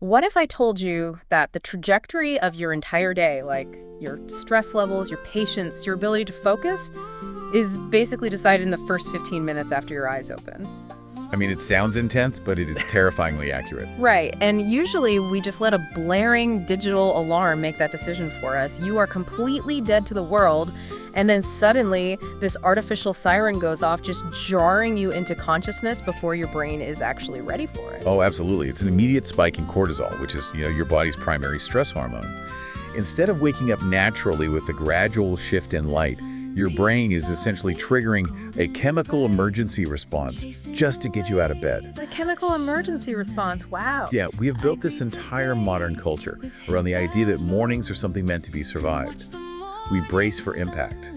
What if I told you that the trajectory of your entire day, like your stress levels, your patience, your ability to focus, is basically decided in the first 15 minutes after your eyes open? I mean, it sounds intense, but it is terrifyingly accurate. Right, and usually we just let a blaring digital alarm make that decision for us. You are completely dead to the world, and then suddenly this artificial siren goes off, just jarring you into consciousness before your brain is actually ready for it. Oh, absolutely. It's an immediate spike in cortisol, which is, your body's primary stress hormone. Instead of waking up naturally with a gradual shift in light, your brain is essentially triggering a chemical emergency response just to get you out of bed. A chemical emergency response, wow. Yeah, we have built this entire modern culture around the idea that mornings are something meant to be survived. We brace for impact.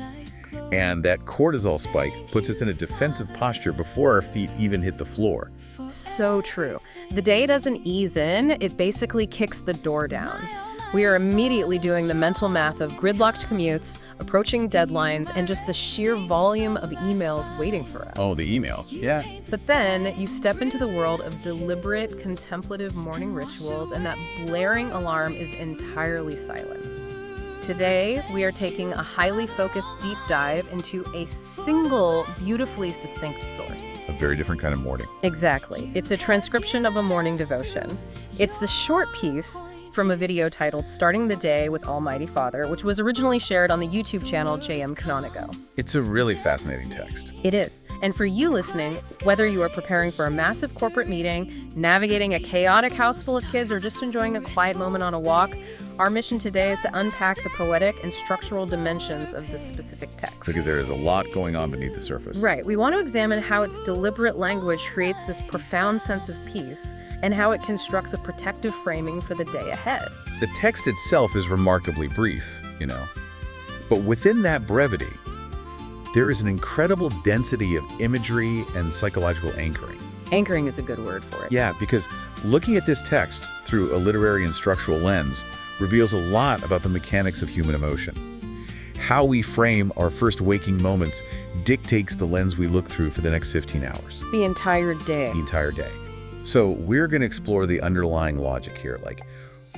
And that cortisol spike puts us in a defensive posture before our feet even hit the floor. So true. The day doesn't ease in, it basically kicks the door down. We are immediately doing the mental math of gridlocked commutes, approaching deadlines, and just the sheer volume of emails waiting for us. Oh, the emails. Yeah. But then you step into the world of deliberate, contemplative morning rituals, and that blaring alarm is entirely silenced. Today, we are taking a highly focused deep dive into a single, beautifully succinct source. A very different kind of morning. Exactly. It's a transcription of a morning devotion. It's the short piece from a video titled Starting the Day with Almighty Father, which was originally shared on the YouTube channel JM Canonigo. It's a really fascinating text. It is. And for you listening, whether you are preparing for a massive corporate meeting, navigating a chaotic house full of kids, or just enjoying a quiet moment on a walk, our mission today is to unpack the poetic and structural dimensions of this specific text. Because there is a lot going on beneath the surface. Right. We want to examine how its deliberate language creates this profound sense of peace, and how it constructs a protective framing for the day ahead. The text itself is remarkably brief, But within that brevity, there is an incredible density of imagery and psychological anchoring. Anchoring is a good word for it. Yeah, because looking at this text through a literary and structural lens reveals a lot about the mechanics of human emotion. How we frame our first waking moments dictates the lens we look through for the next 15 hours. The entire day. The entire day. So we're going to explore the underlying logic here, like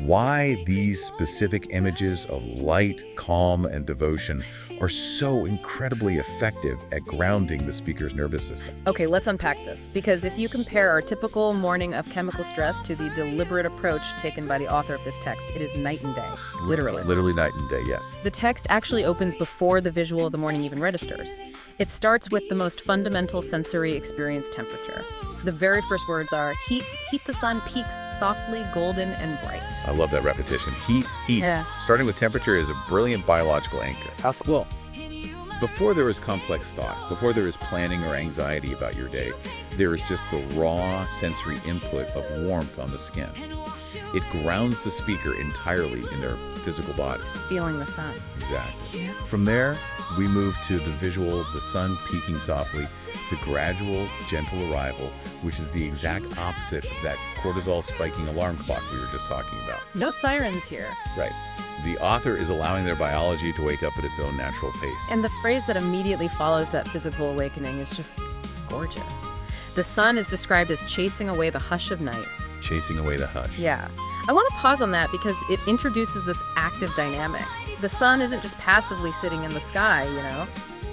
why these specific images of light, calm, and devotion are so incredibly effective at grounding the speaker's nervous system. Okay, let's unpack this, because if you compare our typical morning of chemical stress to the deliberate approach taken by the author of this text, it is night and day, literally. Literally night and day, yes. The text actually opens before the visual of the morning even registers. It starts with the most fundamental sensory experience, temperature. The very first words are, heat the sun peaks softly, golden, and bright. I love that repetition. Heat. Yeah. Starting with temperature is a brilliant biological anchor. Well, before there is complex thought, before there is planning or anxiety about your day, there is just the raw sensory input of warmth on the skin. It grounds the speaker entirely in their physical bodies. Feeling the sun. Exactly. From there, we move to the visual, the sun peaking softly. It's a gradual, gentle arrival, which is the exact opposite of that cortisol spiking alarm clock we were just talking about. No sirens here. Right. The author is allowing their biology to wake up at its own natural pace. And the phrase that immediately follows that physical awakening is just gorgeous. The sun is described as chasing away the hush of night. Chasing away the hush. Yeah. I want to pause on that because it introduces this active dynamic. The sun isn't just passively sitting in the sky,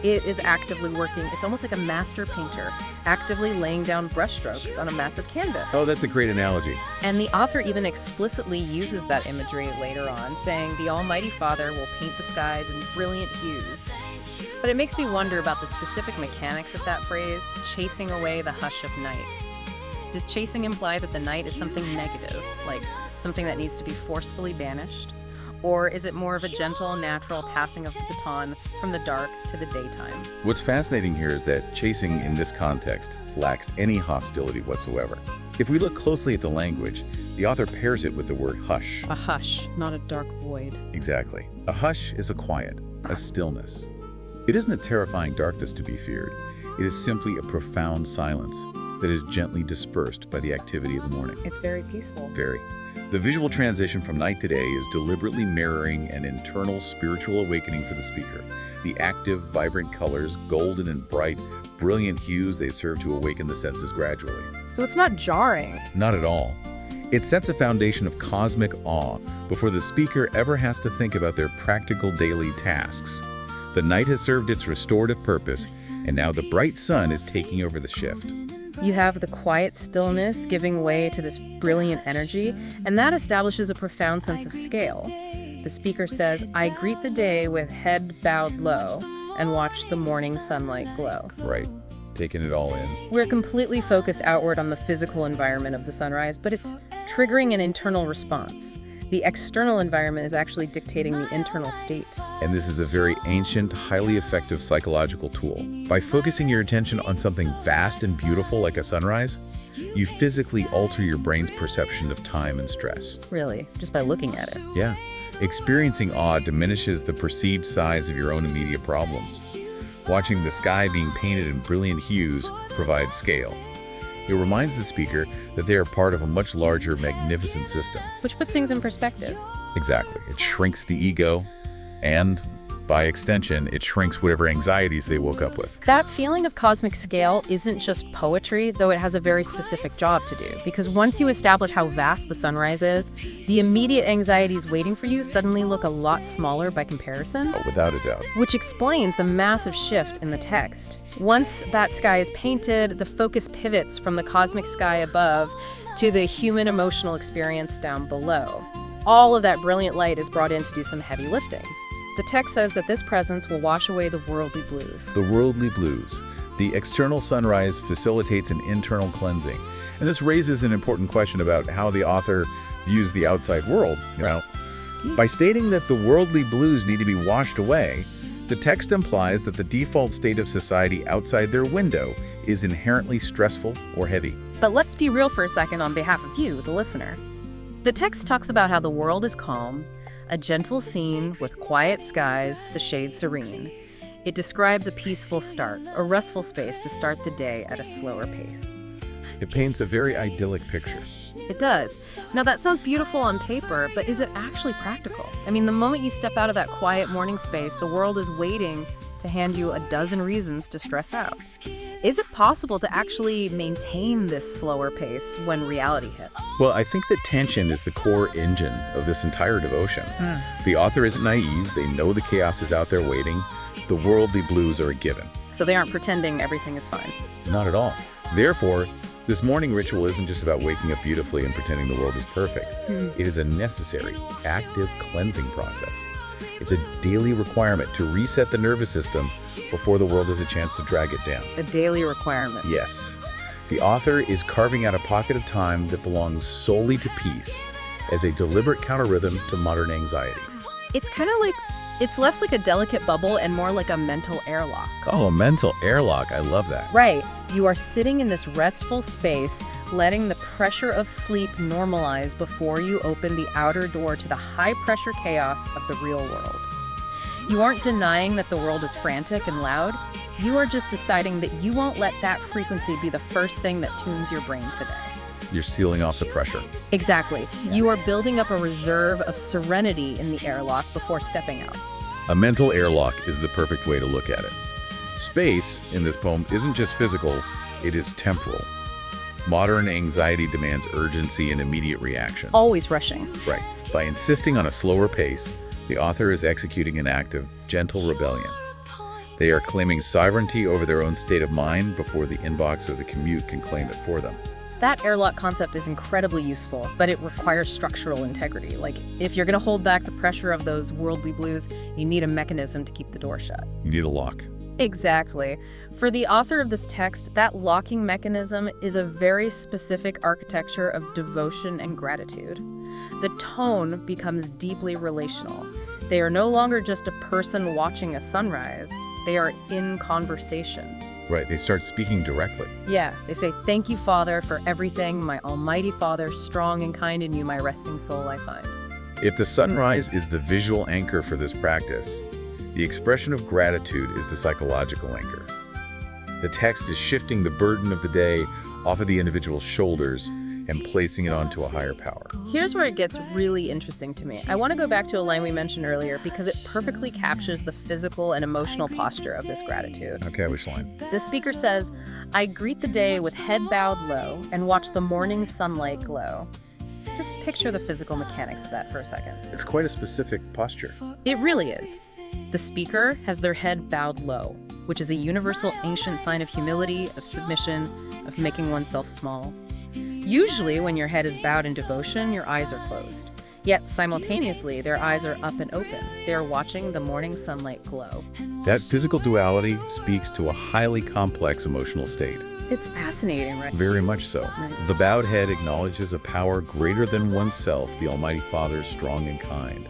It is actively working. It's almost like a master painter, actively laying down brushstrokes on a massive canvas. Oh, that's a great analogy. And the author even explicitly uses that imagery later on, saying the Almighty Father will paint the skies in brilliant hues. But it makes me wonder about the specific mechanics of that phrase, chasing away the hush of night. Does chasing imply that the night is something negative, like something that needs to be forcefully banished? Or is it more of a gentle, natural passing of the baton from the dark to the daytime? What's fascinating here is that chasing in this context lacks any hostility whatsoever. If we look closely at the language, the author pairs it with the word hush. A hush, not a dark void. Exactly. A hush is a quiet, a stillness. It isn't a terrifying darkness to be feared. It is simply a profound silence that is gently dispersed by the activity of the morning. It's very peaceful. Very. The visual transition from night to day is deliberately mirroring an internal spiritual awakening for the speaker. The active, vibrant colors, golden and bright, brilliant hues, they serve to awaken the senses gradually. So it's not jarring. Not at all. It sets a foundation of cosmic awe before the speaker ever has to think about their practical daily tasks. The night has served its restorative purpose, and now the bright sun is taking over the shift. You have the quiet stillness giving way to this brilliant energy, and that establishes a profound sense of scale. The speaker says, I greet the day with head bowed low and watch the morning sunlight glow. Right. Taking it all in. We're completely focused outward on the physical environment of the sunrise, but it's triggering an internal response. The external environment is actually dictating the internal state. And this is a very ancient, highly effective psychological tool. By focusing your attention on something vast and beautiful like a sunrise, you physically alter your brain's perception of time and stress. Really, just by looking at it. Yeah. Experiencing awe diminishes the perceived size of your own immediate problems. Watching the sky being painted in brilliant hues provides scale. It reminds the speaker that they are part of a much larger, magnificent system. Which puts things in perspective. Exactly. It shrinks the ego, and by extension, it shrinks whatever anxieties they woke up with. That feeling of cosmic scale isn't just poetry, though it has a very specific job to do. Because once you establish how vast the sunrise is, the immediate anxieties waiting for you suddenly look a lot smaller by comparison. Oh, without a doubt. Which explains the massive shift in the text. Once that sky is painted, the focus pivots from the cosmic sky above to the human emotional experience down below. All of that brilliant light is brought in to do some heavy lifting. The text says that this presence will wash away the worldly blues. The worldly blues. The external sunrise facilitates an internal cleansing. And this raises an important question about how the author views the outside world. By stating that the worldly blues need to be washed away, the text implies that the default state of society outside their window is inherently stressful or heavy. But let's be real for a second on behalf of you, the listener. The text talks about how the world is calm, a gentle scene with quiet skies, the shade serene. It describes a peaceful start, a restful space to start the day at a slower pace. It paints a very idyllic picture. It does. Now that sounds beautiful on paper, but is it actually practical? I mean, the moment you step out of that quiet morning space, the world is waiting to hand you a dozen reasons to stress out. Is it possible to actually maintain this slower pace when reality hits? Well, I think that tension is the core engine of this entire devotion. The author isn't naive. They know the chaos is out there waiting. The worldly blues are a given. So they aren't pretending everything is fine. Not at all. Therefore, this morning ritual isn't just about waking up beautifully and pretending the world is perfect. It is a necessary, active cleansing process. It's a daily requirement to reset the nervous system before the world has a chance to drag it down. A daily requirement. Yes. The author is carving out a pocket of time that belongs solely to peace as a deliberate counter-rhythm to modern anxiety. It's kind of like, it's less like a delicate bubble and more like a mental airlock. Oh, a mental airlock. I love that. Right. You are sitting in this restful space, letting the pressure of sleep normalize before you open the outer door to the high-pressure chaos of the real world. You aren't denying that the world is frantic and loud. You are just deciding that you won't let that frequency be the first thing that tunes your brain today. You're sealing off the pressure. Exactly. You are building up a reserve of serenity in the airlock before stepping out. A mental airlock is the perfect way to look at it. Space, in this poem, isn't just physical, it is temporal. Modern anxiety demands urgency and immediate reaction. Always rushing. Right. By insisting on a slower pace, the author is executing an act of gentle rebellion. They are claiming sovereignty over their own state of mind before the inbox or the commute can claim it for them. That airlock concept is incredibly useful, but it requires structural integrity. Like, if you're going to hold back the pressure of those worldly blues, you need a mechanism to keep the door shut. You need a lock. Exactly. For the author of this text, that locking mechanism is a very specific architecture of devotion and gratitude. The tone becomes deeply relational. They are no longer just a person watching a sunrise. They are in conversation. Right, they start speaking directly. Yeah, they say, "Thank you, Father, for everything. My almighty Father, strong and kind in you, my resting soul I find." If the sunrise is the visual anchor for this practice, the expression of gratitude is the psychological anchor. The text is shifting the burden of the day off of the individual's shoulders and placing it onto a higher power. Here's where it gets really interesting to me. I want to go back to a line we mentioned earlier because it perfectly captures the physical and emotional posture of this gratitude. Okay, which line? The speaker says, "I greet the day with head bowed low and watch the morning sunlight glow." Just picture the physical mechanics of that for a second. It's quite a specific posture. It really is. The speaker has their head bowed low, which is a universal ancient sign of humility, of submission, of making oneself small. Usually, when your head is bowed in devotion, your eyes are closed. Yet, simultaneously, their eyes are up and open. They are watching the morning sunlight glow. That physical duality speaks to a highly complex emotional state. It's fascinating, right? Very much so. Right. The bowed head acknowledges a power greater than oneself, the Almighty Father, strong and kind.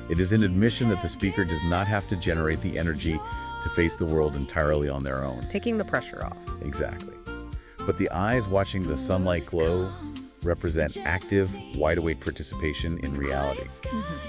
It is an admission that the speaker does not have to generate the energy to face the world entirely on their own. Taking the pressure off. Exactly. But the eyes watching the sunlight glow represent active, wide-awake participation in reality.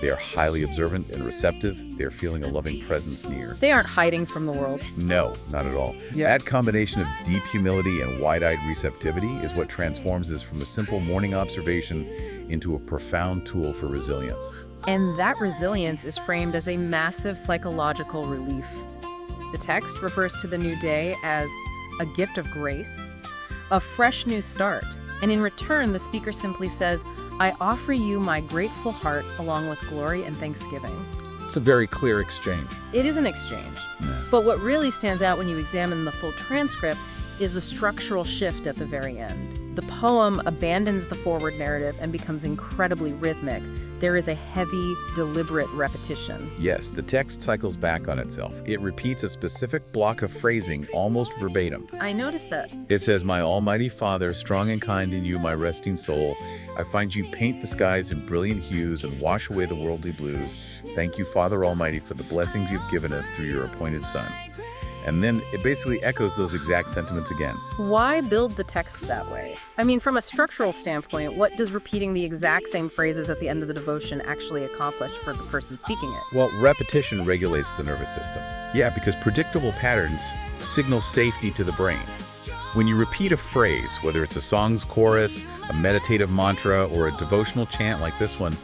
They are highly observant and receptive. They are feeling a loving presence near. They aren't hiding from the world. No, not at all. That combination of deep humility and wide-eyed receptivity is what transforms us from a simple morning observation into a profound tool for resilience. And that resilience is framed as a massive psychological relief. The text refers to the new day as a gift of grace, a fresh new start. And in return, the speaker simply says, I offer you my grateful heart along with glory and thanksgiving. It's a very clear exchange. It is an exchange. Yeah. But what really stands out when you examine the full transcript is the structural shift at the very end. The poem abandons the forward narrative and becomes incredibly rhythmic. There is a heavy, deliberate repetition. Yes, the text cycles back on itself. It repeats a specific block of phrasing almost verbatim. I noticed that. It says, My Almighty Father, strong and kind in you, my resting soul, I find you paint the skies in brilliant hues and wash away the worldly blues. Thank you, Father Almighty, for the blessings you've given us through your appointed Son. And then it basically echoes those exact sentiments again. Why build the text that way? I mean, from a structural standpoint, what does repeating the exact same phrases at the end of the devotion actually accomplish for the person speaking it? Well, repetition regulates the nervous system. Yeah, because predictable patterns signal safety to the brain. When you repeat a phrase, whether it's a song's chorus, a meditative mantra, or a devotional chant like this one,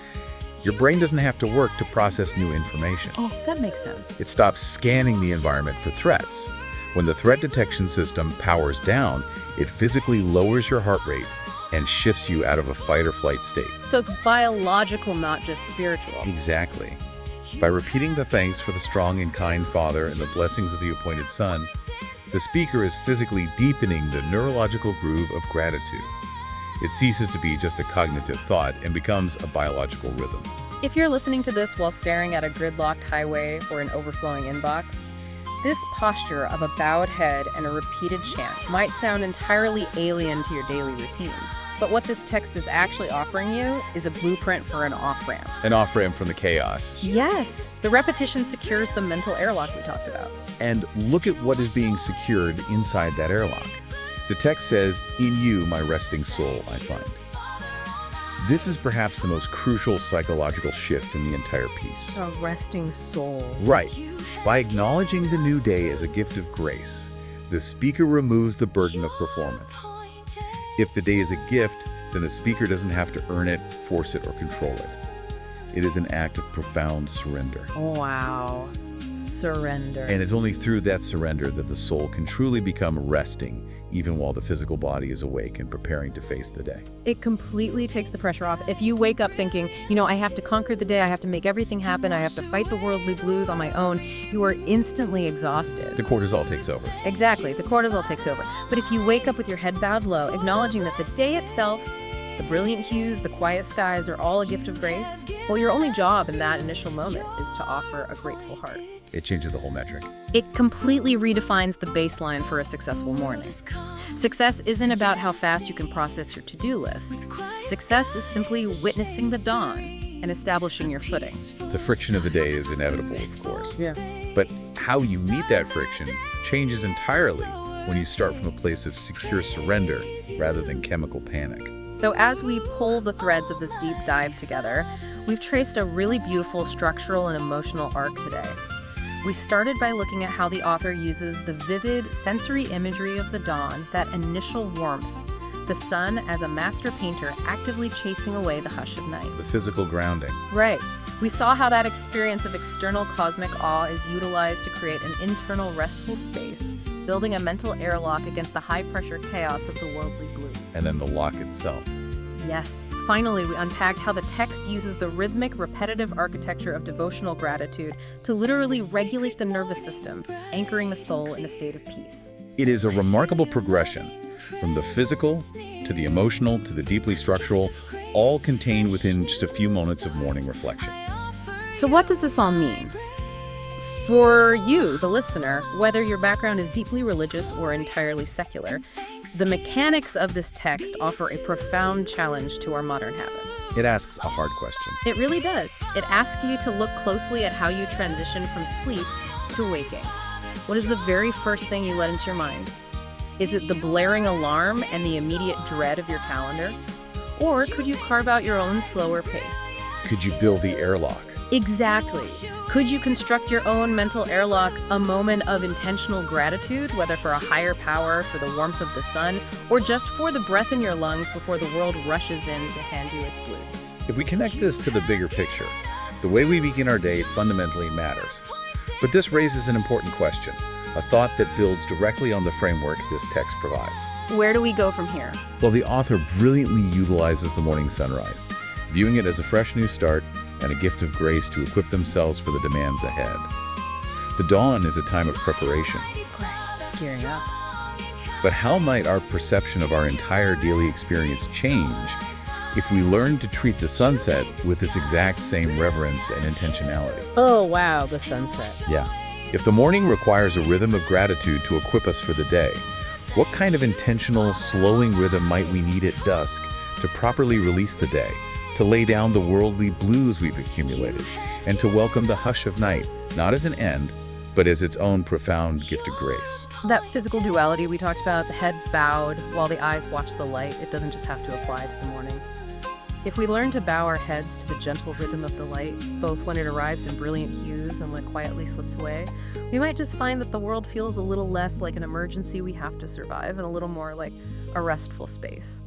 your brain doesn't have to work to process new information. Oh, that makes sense. It stops scanning the environment for threats. When the threat detection system powers down, it physically lowers your heart rate and shifts you out of a fight or flight state. So it's biological, not just spiritual. Exactly. By repeating the thanks for the strong and kind Father and the blessings of the appointed Son, the speaker is physically deepening the neurological groove of gratitude. It ceases to be just a cognitive thought and becomes a biological rhythm. If you're listening to this while staring at a gridlocked highway or an overflowing inbox, this posture of a bowed head and a repeated chant might sound entirely alien to your daily routine. But what this text is actually offering you is a blueprint for an off-ramp. An off-ramp from the chaos. Yes, the repetition secures the mental airlock we talked about. And look at what is being secured inside that airlock. The text says, in you, my resting soul, I find. This is perhaps the most crucial psychological shift in the entire piece. A resting soul. Right. By acknowledging the new day as a gift of grace, the speaker removes the burden of performance. If the day is a gift, then the speaker doesn't have to earn it, force it, or control it. It is an act of profound surrender. Wow. Surrender. And it's only through that surrender that the soul can truly become resting, even while the physical body is awake and preparing to face the day. It completely takes the pressure off. If you wake up thinking, I have to conquer the day, I have to make everything happen, I have to fight the worldly blues on my own, you are instantly exhausted. The cortisol takes over. Exactly, the cortisol takes over. But if you wake up with your head bowed low, acknowledging that the day itself, the brilliant hues, the quiet skies are all a gift of grace, well, your only job in that initial moment is to offer a grateful heart. It changes the whole metric. It completely redefines the baseline for a successful morning. Success isn't about how fast you can process your to-do list. Success is simply witnessing the dawn and establishing your footing. The friction of the day is inevitable, of course. Yeah. But how you meet that friction changes entirely when you start from a place of secure surrender rather than chemical panic. So as we pull the threads of this deep dive together, we've traced a really beautiful structural and emotional arc today. We started by looking at how the author uses the vivid sensory imagery of the dawn, that initial warmth, the sun as a master painter actively chasing away the hush of night. The physical grounding. Right. We saw how that experience of external cosmic awe is utilized to create an internal restful space, building a mental airlock against the high-pressure chaos of the worldly blues. And then the lock itself. Yes, finally we unpacked how the text uses the rhythmic, repetitive architecture of devotional gratitude to literally regulate the nervous system, anchoring the soul in a state of peace. It is a remarkable progression, from the physical to the emotional to the deeply structural, all contained within just a few moments of morning reflection. So what does this all mean? For you, the listener, whether your background is deeply religious or entirely secular, the mechanics of this text offer a profound challenge to our modern habits. It asks a hard question. It really does. It asks you to look closely at how you transition from sleep to waking. What is the very first thing you let into your mind? Is it the blaring alarm and the immediate dread of your calendar? Or could you carve out your own slower pace? Could you build the airlock? Exactly. Could you construct your own mental airlock, a moment of intentional gratitude, whether for a higher power, for the warmth of the sun, or just for the breath in your lungs before the world rushes in to hand you its blues? If we connect this to the bigger picture, the way we begin our day fundamentally matters. But this raises an important question, a thought that builds directly on the framework this text provides. Where do we go from here? Well, the author brilliantly utilizes the morning sunrise, viewing it as a fresh new start and a gift of grace to equip themselves for the demands ahead. The dawn is a time of preparation. It's gearing up. But how might our perception of our entire daily experience change if we learn to treat the sunset with this exact same reverence and intentionality? Oh, wow, the sunset. Yeah. If the morning requires a rhythm of gratitude to equip us for the day, what kind of intentional, slowing rhythm might we need at dusk to properly release the day, to lay down the worldly blues we've accumulated, and to welcome the hush of night, not as an end, but as its own profound gift of grace? That physical duality we talked about, the head bowed while the eyes watch the light, it doesn't just have to apply to the morning. If we learn to bow our heads to the gentle rhythm of the light, both when it arrives in brilliant hues and when it quietly slips away, we might just find that the world feels a little less like an emergency we have to survive and a little more like a restful space.